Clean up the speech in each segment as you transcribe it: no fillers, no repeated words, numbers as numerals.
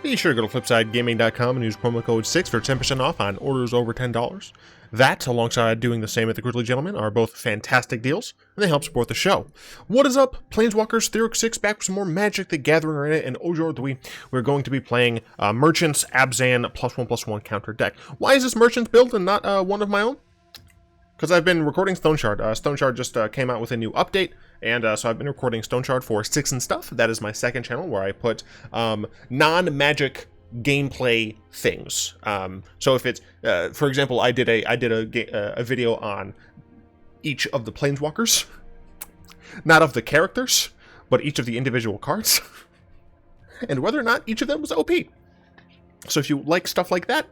Be sure to go to flipsidegaming.com and use promo code 6 for 10% off on orders over $10. That, alongside doing the same at the Grizzly Gentleman, are both fantastic deals, and they help support the show. What is up, Planeswalkers? Theoric 6 back with some more Magic the Gathering in it, and aujourd'hui, we're going to be playing Merchant's Abzan +1/+1 counter deck. Why is this Merchant's build and not one of my own? Because I've been recording Stone Shard. Stone Shard just came out with a new update, and so I've been recording Stone Shard for Six and Stuff. That is my second channel where I put non-Magic gameplay things. So if it's, for example, I did a video on each of the Planeswalkers, not of the characters, but each of the individual cards, and whether or not each of them was OP. So if you like stuff like that,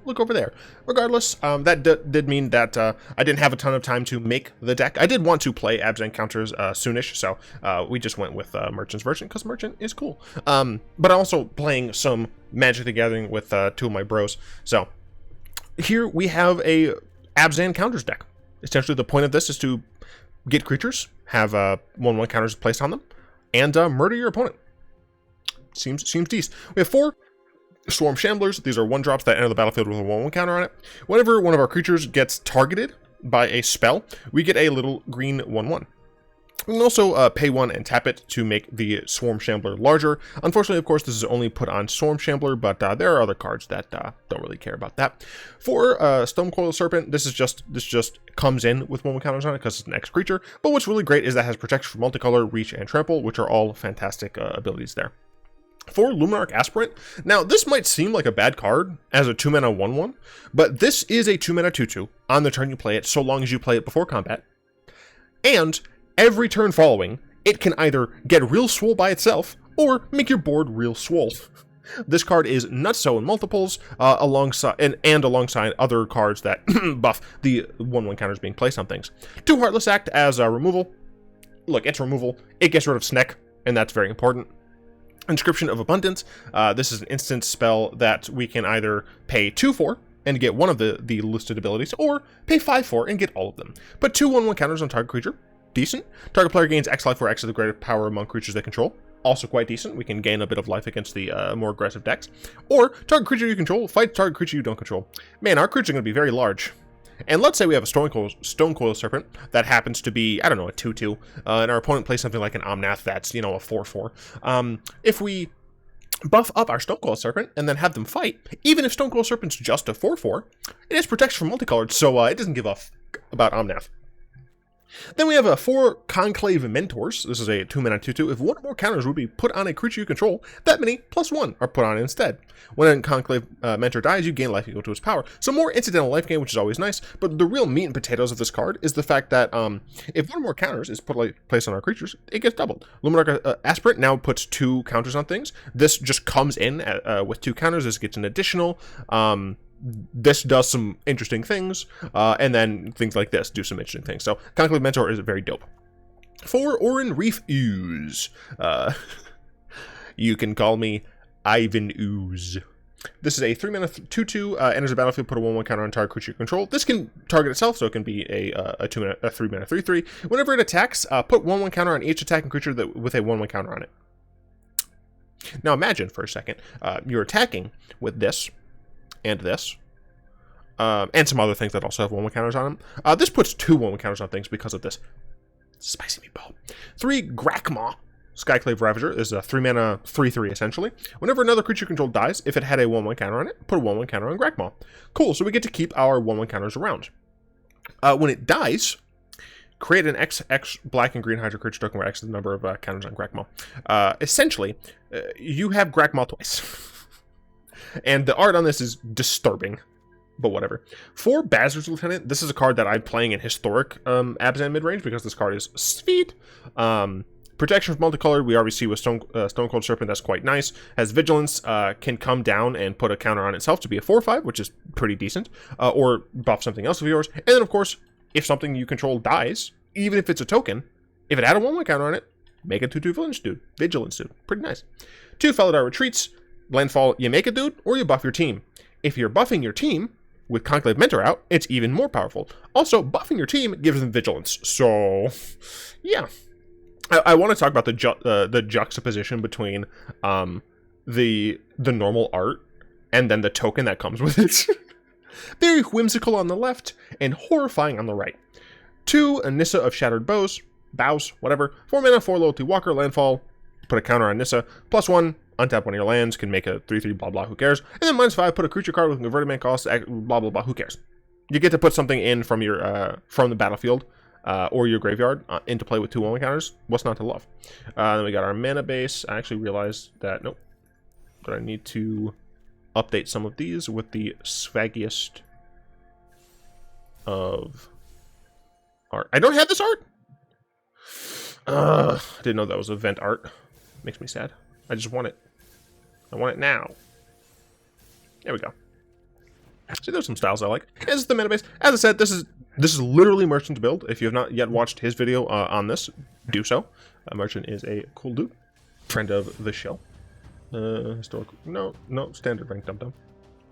look over there. Regardless, that did mean that I didn't have a ton of time to make the deck. I did want to play Abzan counters soonish, so we just went with Merchant's version, because Merchant is cool. But I'm also playing some Magic the Gathering with two of my bros. So here we have a Abzan counters deck. Essentially, the point of this is to get creatures, have 1/1 counters placed on them, and murder your opponent. Seems decent. We have 4 Swarm Shamblers. These are 1-drops that enter the battlefield with a 1/1 counter on it. Whenever one of our creatures gets targeted by a spell, we get a little green 1/1. We can also pay 1 and tap it to make the Swarm Shambler larger. Unfortunately, of course, this is only put on Swarm Shambler, but there are other cards that don't really care about that. For Stonecoil Serpent, this just comes in with 1/1 counters on it because it's an X creature. But what's really great is that it has protection from multicolor, reach, and trample, which are all fantastic abilities there. For Luminarch Aspirant, now this might seem like a bad card as a 2-mana 1/1, but this is a 2-mana 2/2 on the turn you play it, so long as you play it before combat. And every turn following, it can either get real swole by itself, or make your board real swole. This card is nutso in multiples, alongside other cards that buff the 1/1 counters being placed on things. 2 Heartless Act as removal. Look, it's removal. It gets rid of Snake, and that's very important. Inscription of Abundance. This is an instant spell that we can either pay 2 for and get one of the listed abilities, or pay 5 for and get all of them. Put 2 1/1 counters on target creature. Decent. Target player gains X life, where X is the greatest power among creatures they control. Also quite decent. We can gain a bit of life against the more aggressive decks. Or target creature you control, fight target creature you don't control. Man, our creatures are going to be very large. And let's say we have a Stonecoil Serpent that happens to be, I don't know, a 2/2, and our opponent plays something like an Omnath that's, a 4/4. If we buff up our Stonecoil Serpent and then have them fight, even if Stonecoil Serpent's just a 4/4, it has protection from multicolored, so it doesn't give a f about Omnath. Then we have 4 Conclave Mentors. This is a 2-mana 2/2. If 1 or more counters would be put on a creature you control, that many +1 are put on it instead. When a Conclave Mentor dies, you gain life equal to its power. So more incidental life gain, which is always nice, but the real meat and potatoes of this card is the fact that if 1 or more counters is placed on our creatures, it gets doubled. Luminarch Aspirant now puts 2 counters on things. This just comes in with 2 counters. This gets an additional. This does some interesting things, and then things like this do some interesting things. So Conclave Mentor is very dope. For Oran-Rief Ooze, you can call me Ivan Ooze. This is a 3-mana 2/2, enters the battlefield, put a 1/1 counter on target creature you control. This can target itself, so it can be a 3-mana 3/3. Whenever it attacks, put 1/1 counter on each attacking creature with a 1/1 counter on it. Now imagine for a second, you're attacking with this, and this, and some other things that also have 1/1 counters on them. This puts 2 1/1 counters on things because of this. Spicy meatball. 3 Grakmaw. Skyclave Ravager is a 3-mana 3/3 essentially. Whenever another creature controlled dies, if it had a 1/1 counter on it, put a 1/1 counter on Grakmaw. Cool, so we get to keep our 1/1 counters around. When it dies, create an X black and green Hydra creature token where X is the number of counters on Grakmaw. Essentially, you have Grakmaw twice. And the art on this is disturbing, but whatever. For Basri's Lieutenant, this is a card that I'm playing in Historic Abzan midrange because this card is sweet. Protection from multicolored, we already see with Stonecoil Serpent, that's quite nice. Has Vigilance, can come down and put a counter on itself to be a 4/5, which is pretty decent. Or buff something else of yours. And then, of course, if something you control dies, even if it's a token, if it had a 1/1 counter on it, make a 2/2 Vigilance dude. Pretty nice. 2 Felidar Retreats. Landfall, you make a dude, or you buff your team. If you're buffing your team with Conclave Mentor out, it's even more powerful. Also, buffing your team gives them Vigilance. So, yeah. I want to talk about the juxtaposition between the normal art and then the token that comes with it. Very whimsical on the left and horrifying on the right. 2, a Nissa of Shattered Boughs, whatever. 4 mana, 4 loyalty walker, landfall. Put a counter on Nissa. +1, untap one of your lands, can make a 3/3, blah blah, who cares. And then -5, put a creature card with a converted mana cost, blah blah blah, who cares. You get to put something in from your from the battlefield or your graveyard into play with 2 1 counters. What's not to love? Then we got our mana base. I actually realized that, nope, but I need to update some of these with the swaggiest of art. I don't have this art! I didn't know that was event art. Makes me sad. I just want it. I want it now. There we go. See, there's some styles I like. This is the mana base. As I said, this is literally Merchant's build. If you have not yet watched his video on this, do so. Merchant is a cool dude. Friend of the show. Historical. No, standard rank dum-dum.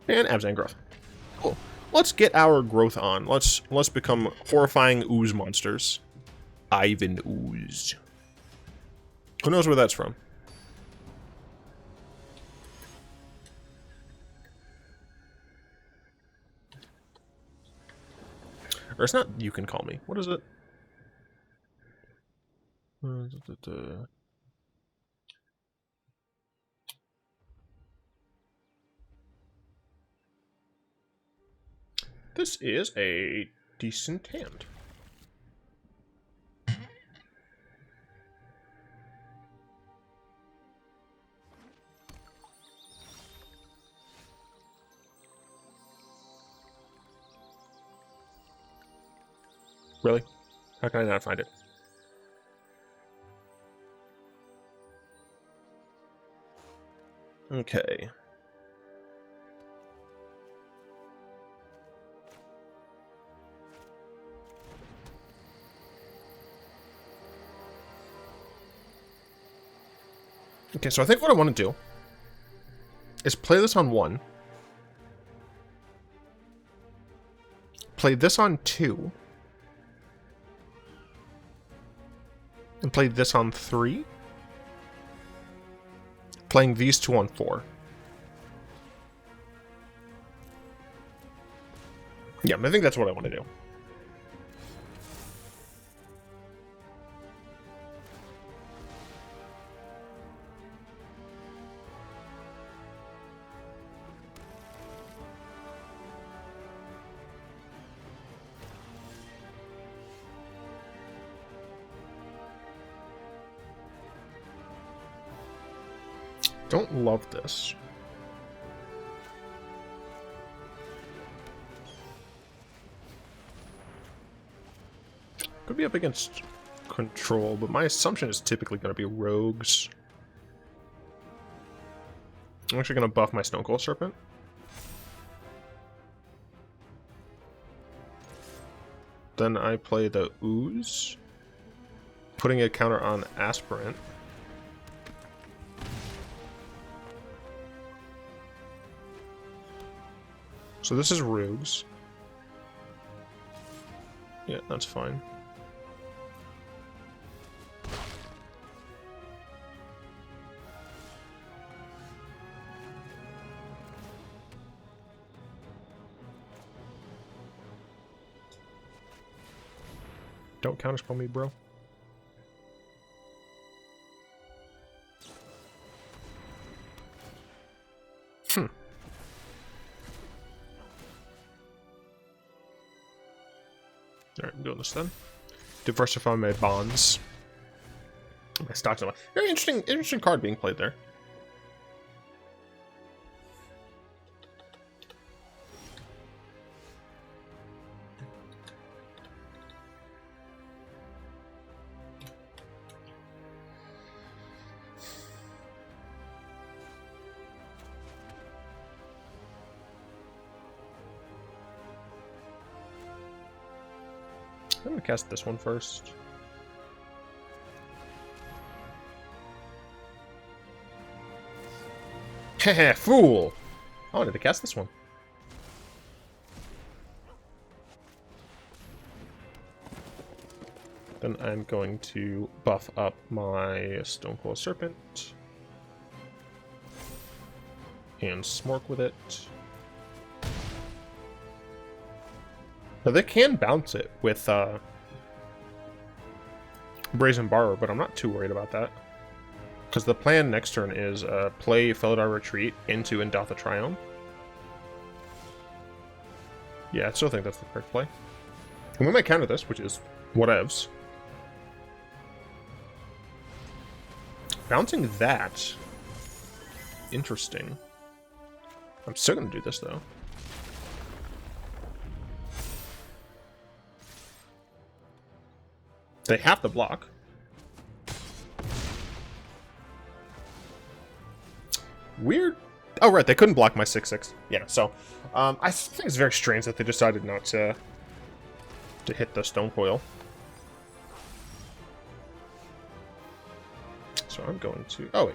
And Abzan growth. Cool. Let's get our growth on. Let's become horrifying ooze monsters. Ivan Ooze. Who knows where that's from? Or it's not You Can Call Me. What is it? This is a decent hand. Really? How can I not find it? Okay. Okay, so I think what I want to do is play this on 1. Play this on 2. And play this on 3. Playing these 2 on 4. Yeah, I think that's what I want to do. Don't love this. Could be up against control, but my assumption is typically going to be rogues. I'm actually going to buff my Stonecoil Serpent. Then I play the Ooze, putting a counter on Aspirant. So this is rogues. Yeah, that's fine. Don't counterspell me, bro. Alright, I'm doing this then. Diversify my bonds. My stocks. Very interesting card being played there. I'm gonna cast this one first. Heh, fool! I wanted to cast this one. Then I'm going to buff up my Stonecoil Serpent. And Smork with it. Now they can bounce it with Brazen Borrower, but I'm not too worried about that. Because the plan next turn is play Felidar Retreat into Indatha Triome. Yeah, I still think that's the correct play. And we might counter this, which is whatevs. Bouncing that. Interesting. I'm still going to do this, though. They have to block. Weird. Oh, right, they couldn't block my 6/6. Yeah, so I think it's very strange that they decided not to hit the Stonecoil. So I'm going to... Oh, wait.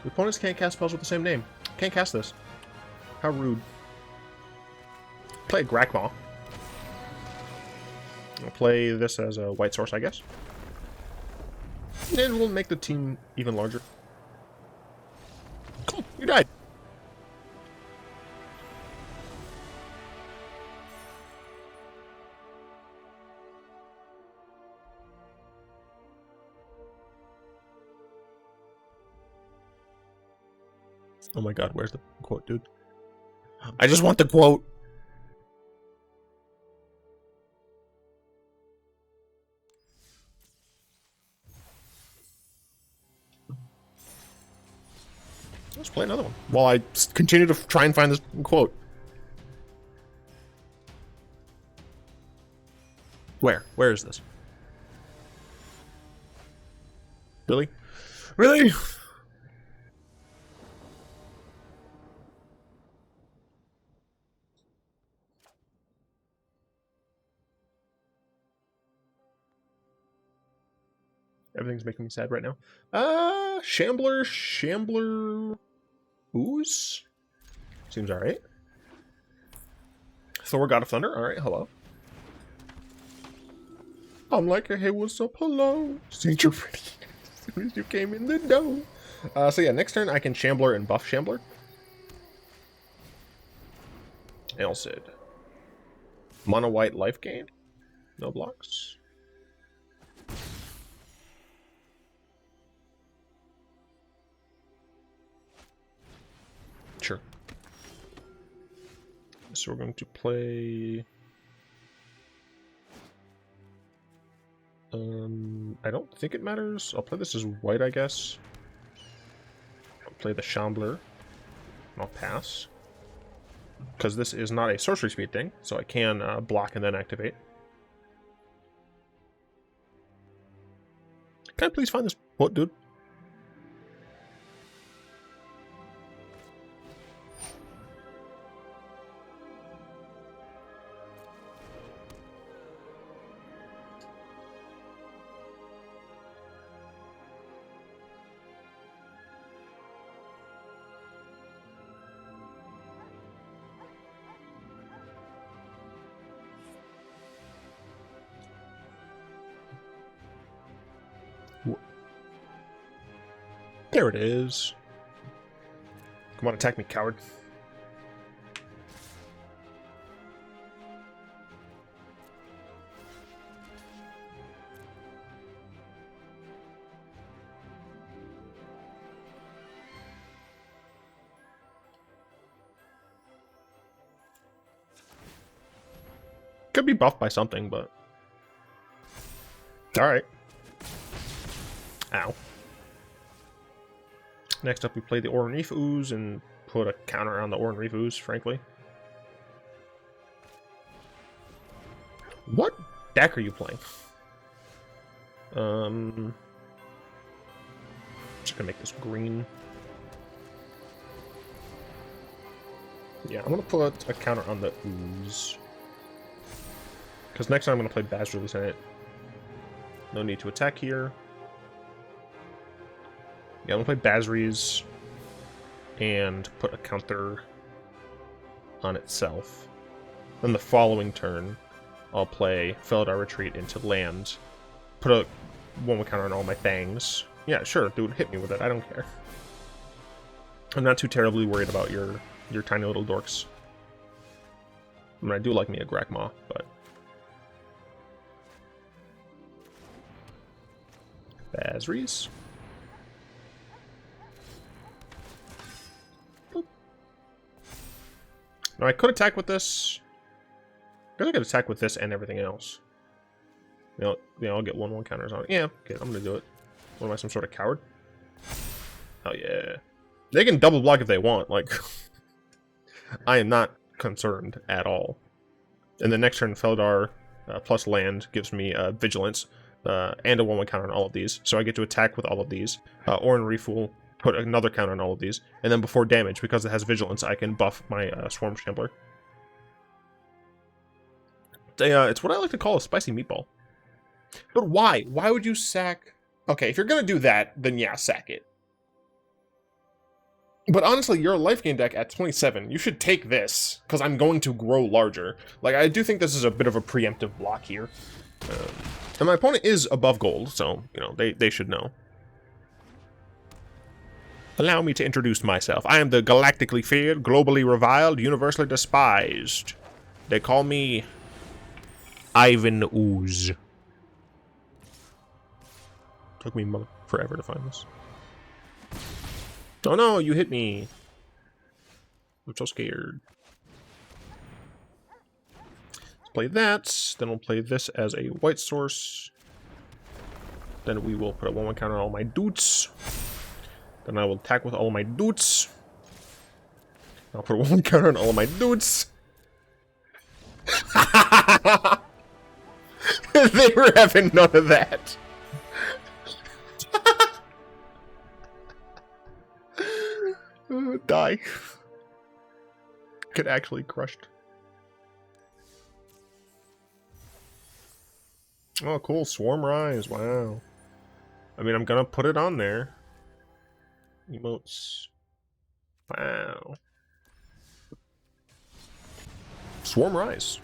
The opponents can't cast spells with the same name. Can't cast this. How rude. Play a Grakmaw. I'll play this as a white source, I guess. And we'll make the team even larger. Cool, you died. Oh my god, where's the quote, dude? I just want the quote. Let's play another one while I continue to try and find this quote. Where? Where is this? Really? Really? Everything's making me sad right now. Shambler Ooze? Seems alright. Thor, God of Thunder? Alright, hello. I'm like, hey, what's up? Hello. Since you're pretty. As soon as you came in the door. So yeah, next turn I can Shambler and buff Shambler. Ailsid. Mono white life gain. No blocks. Sure. So we're going to play... I don't think it matters. I'll play this as white, I guess. I'll play the Shambler. And I'll pass. Because this is not a sorcery speed thing, so I can block and then activate. Can I please find this quote, dude? There it is. Come on, attack me, coward. Could be buffed by something, but... Alright. Ow. Next up, we play the Oran-Rief Ooze and put a counter on the Oran-Rief Ooze, frankly. What deck are you playing? Just gonna make this green. Yeah, I'm gonna put a counter on the Ooze. Because next time I'm gonna play Basri Lieutenant. No need to attack here. Yeah, I'm gonna play Basri's and put a counter on itself. Then the following turn, I'll play Felidar Retreat into land. Put a 1/1 counter on all my things. Yeah, sure, dude, hit me with it. I don't care. I'm not too terribly worried about your tiny little dorks. I mean, I do like me a Grakmaw, but... Basri's. Boop. Now, I could attack with this. I guess I could attack with this and everything else. You know, I'll get 1/1 counters on it. Yeah, okay, I'm gonna do it. What am I, some sort of coward? Oh, yeah. They can double block if they want, like... I am not concerned at all. And the next turn, Felidar plus land gives me Vigilance and a 1/1 counter on all of these. So I get to attack with all of these. Oran-Rief will put another counter on all of these. And then before damage, because it has Vigilance, I can buff my Swarm Shambler. It's what I like to call a spicy meatball. But why? Why would you sack... Okay, if you're going to do that, then yeah, sack it. But honestly, your life gain deck at 27, you should take this, because I'm going to grow larger. Like, I do think this is a bit of a preemptive block here. And my opponent is above gold, so, you know, they should know. Allow me to introduce myself. I am the galactically feared, globally reviled, universally despised. They call me... Ivan Ooze. Took me forever to find this. Oh no, you hit me. I'm so scared. Let's play that. Then we'll play this as a white source. Then we will put a 1/1 counter on all my dudes. Then I will attack with all my dudes. I'll put a 1/1 counter on all of my dudes. They were having none of that. Die. Get actually crushed. Oh, cool. Swarm Rise. Wow. I mean, I'm gonna put it on there. Emotes. Wow. Swarm Rise.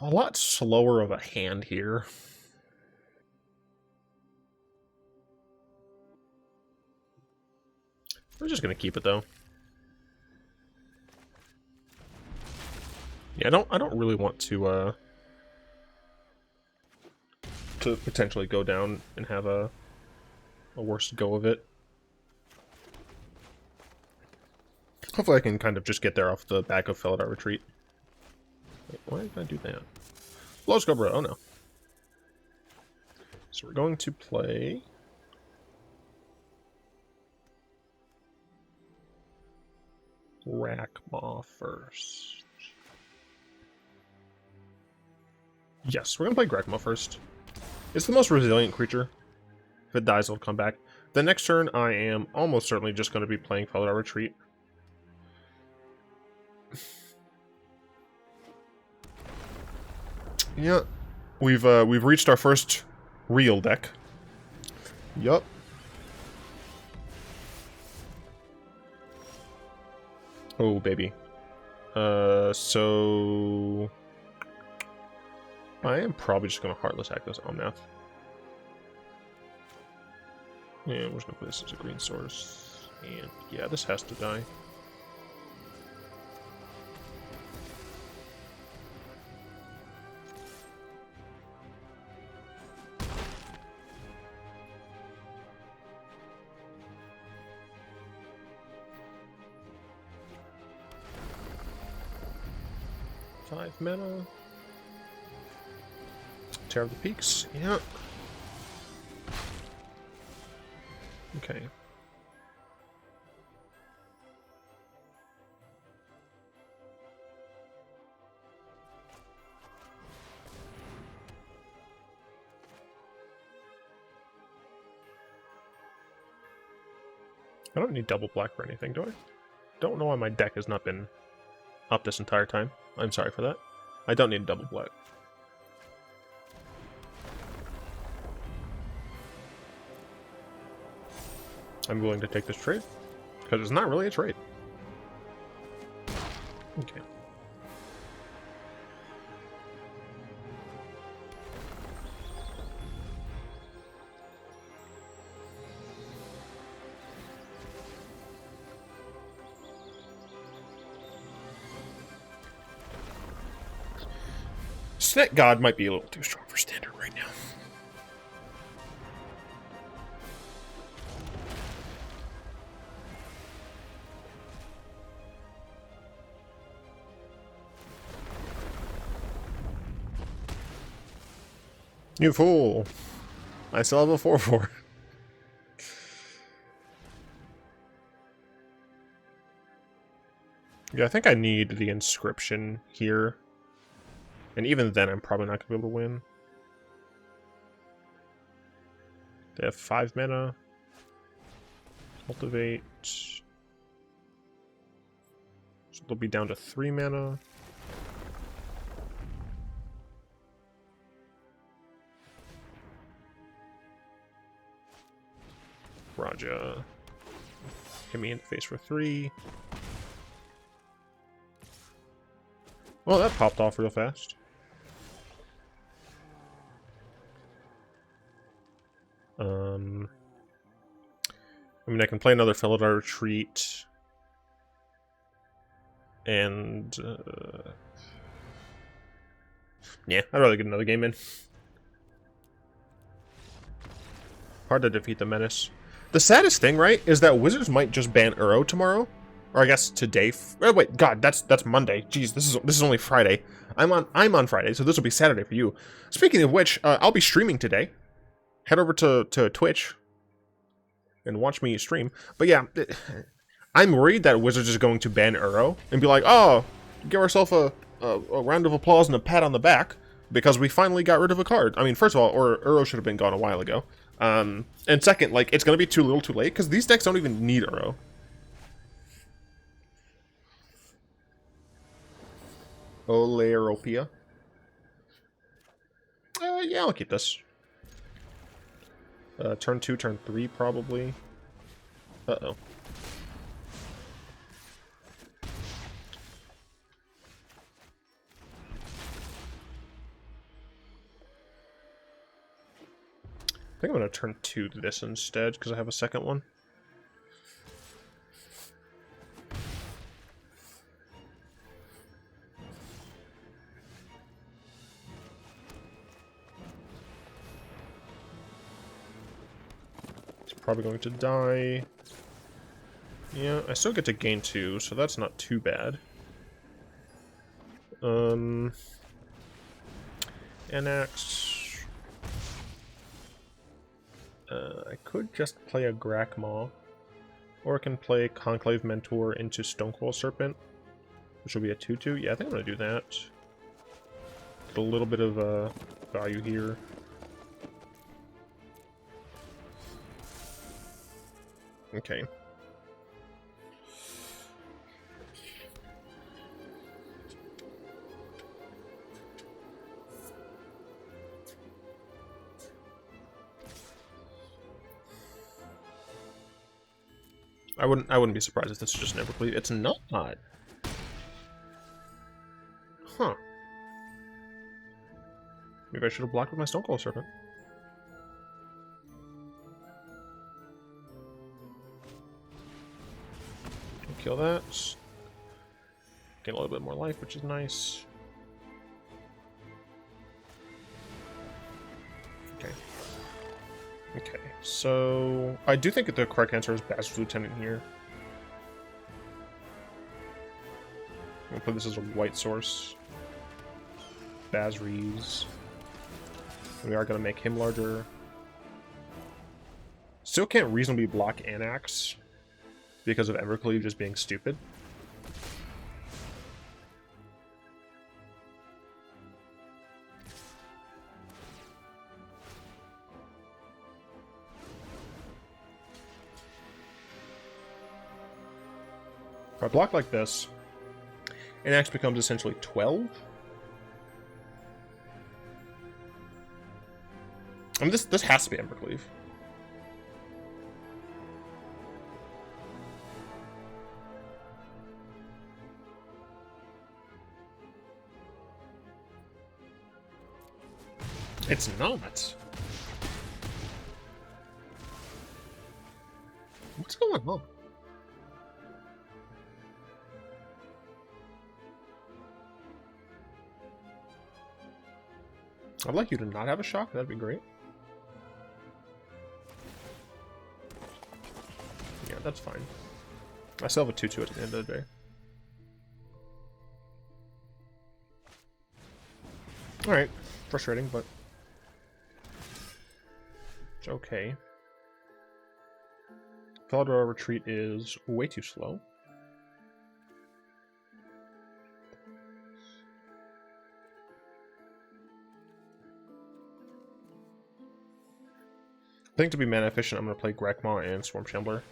A lot slower of a hand here. We're just gonna keep it though. Yeah, I don't really want to potentially go down and have a worse go of it. Hopefully I can kind of just get there off the back of Felidar Retreat. Wait, why did I do that? Let's go, bro. Oh no. So we're going to play... Grakmaw first. Yes, we're going to play Grakmaw first. It's the most resilient creature. If it dies, it'll come back. The next turn, I am almost certainly just going to be playing Felidar Retreat. Yeah, we've reached our first real deck. Yup. Oh baby. So I am probably just gonna Heartless Act this Omnath. Yeah, we're just gonna put this as a green source, and yeah, this has to die. Five mana. Tear of the Peaks. Yeah. Okay. I don't need double black for anything, do I? Don't know why my deck has not been up this entire time. I'm sorry for that. I don't need double black. I'm willing to take this trade. Because it's not really a trade. Okay. Snake God might be a little too strong for standard right now. You fool! I still have a 4/4. Yeah, I think I need the inscription here. And even then, I'm probably not going to be able to win. They have 5 mana. Cultivate. So they'll be down to 3 mana. Raja. Hit me in the face for 3. Well, that popped off real fast. I mean, I can play another Felidar Retreat. And, yeah, I'd rather get another game in. Hard to defeat the Menace. The saddest thing, right, is that Wizards might just ban Uro tomorrow. Or I guess today. Oh, wait, God, that's Monday. Jeez, this is only Friday. I'm on Friday, so this will be Saturday for you. Speaking of which, I'll be streaming today. Head over to Twitch and watch me stream. But yeah, I'm worried that Wizards is going to ban Uro and be like, oh, give ourselves a round of applause and a pat on the back because we finally got rid of a card. I mean, first of all, Uro should have been gone a while ago. And second, like, it's going to be too little too late because these decks don't even need Uro. Oleropia. Yeah, I'll keep this. Turn 2, turn 3, probably. Uh-oh. I think I'm going to turn 2 to this instead, because I have a second one. Probably going to die. Yeah, I still get to gain 2, so that's not too bad. Anax. I could just play a Grakmaw. Or I can play Conclave Mentor into Stonecoil Serpent, which will be a 2/2. Yeah, I think I'm going to do that. Get a little bit of value here. Okay. I wouldn't be surprised if this is just an Evercleave. It's not. Huh. Maybe I should have blocked with my Stonecoil Serpent. Kill that. Gain a little bit more life, which is nice. Okay. Okay, so I do think that the correct answer is Basri's Lieutenant here. I'm gonna put this as a white source. Basri's. We are gonna make him larger. Still can't reasonably block Anax because of Evercleave just being stupid. If I block like this, Anax becomes essentially 12. I mean, this has to be Evercleave. It's not. What's going on? I'd like you to not have a shock. That'd be great. Yeah, that's fine. I still have a 2-2 at the end of the day. Alright. Frustrating, but it's okay. Felidar Retreat is way too slow. I think to be mana efficient, I'm going to play Grakmaw and Swarm Shambler.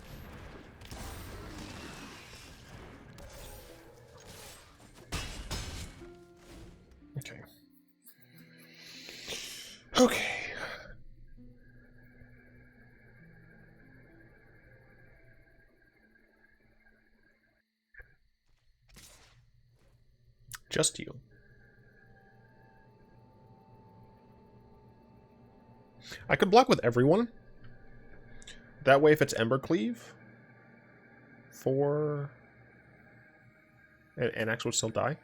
Okay. Okay. Just you. I could block with everyone. That way, if it's Embercleave, 4... and Anax would still die.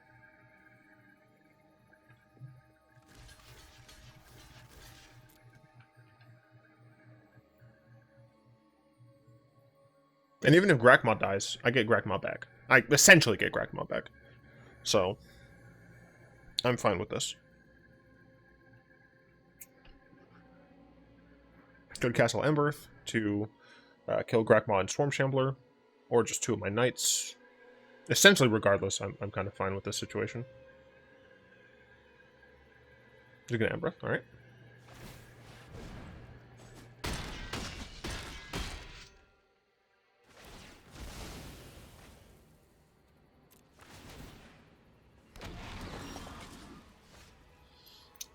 And even if Grakmaw dies, I get Grakmaw back. I essentially get Grakmaw back. So, I'm fine with this. Could Castle Emberth to kill Grakmaw and Swarm Shambler, or just 2 of my knights. Essentially, regardless, I'm kind of fine with this situation. You're gonna Emberth, alright.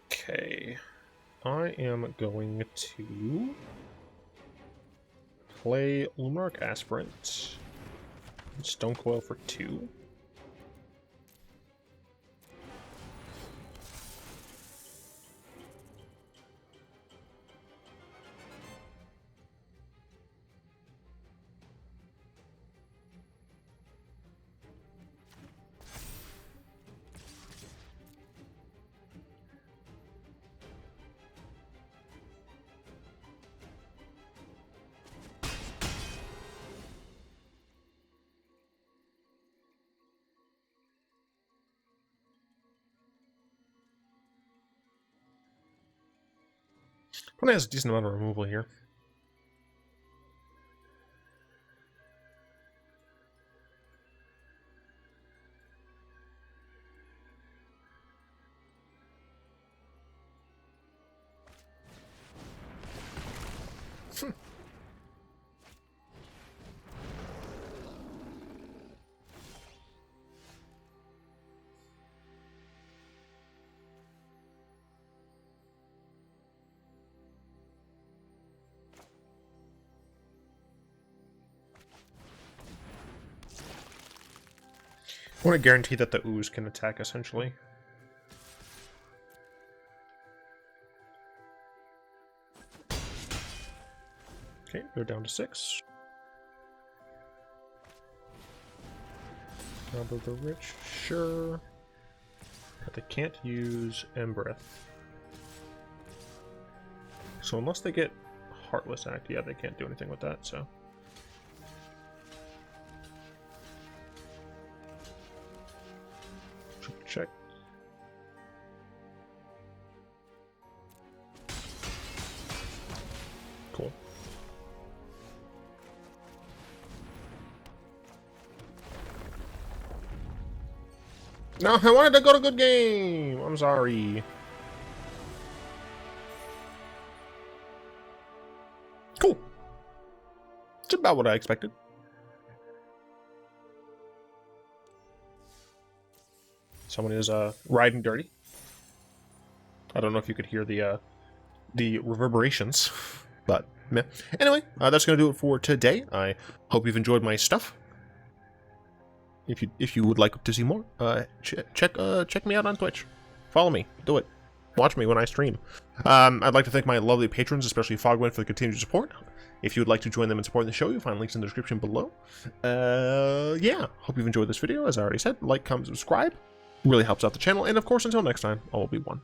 Okay. I am going to play Luminarch Aspirant. Stonecoil for 2. Opponent has a decent amount of removal here. I want to guarantee that the Ooze can attack, essentially. Okay, they're down to 6. Number the Rich, sure. But they can't use Embereth. So unless they get Heartless Act, yeah, they can't do anything with that, so... Check. Cool. No, I wanted to go to good game. I'm sorry. Cool. It's about what I expected. Someone is riding dirty. I don't know if you could hear the reverberations, but meh. Anyway, that's gonna do it for today. I hope you've enjoyed my stuff. If you would like to see more, check me out on Twitch. Follow me. Do it. watch me when I stream. I'd like to thank my lovely patrons, especially Fogwind, for the continued support. If you would like to join them in supporting the show, you'll find links in the description below. Yeah, hope you've enjoyed this video. As I already said, like, comment, subscribe. Really helps out the channel. And of course, until next time, I will be one.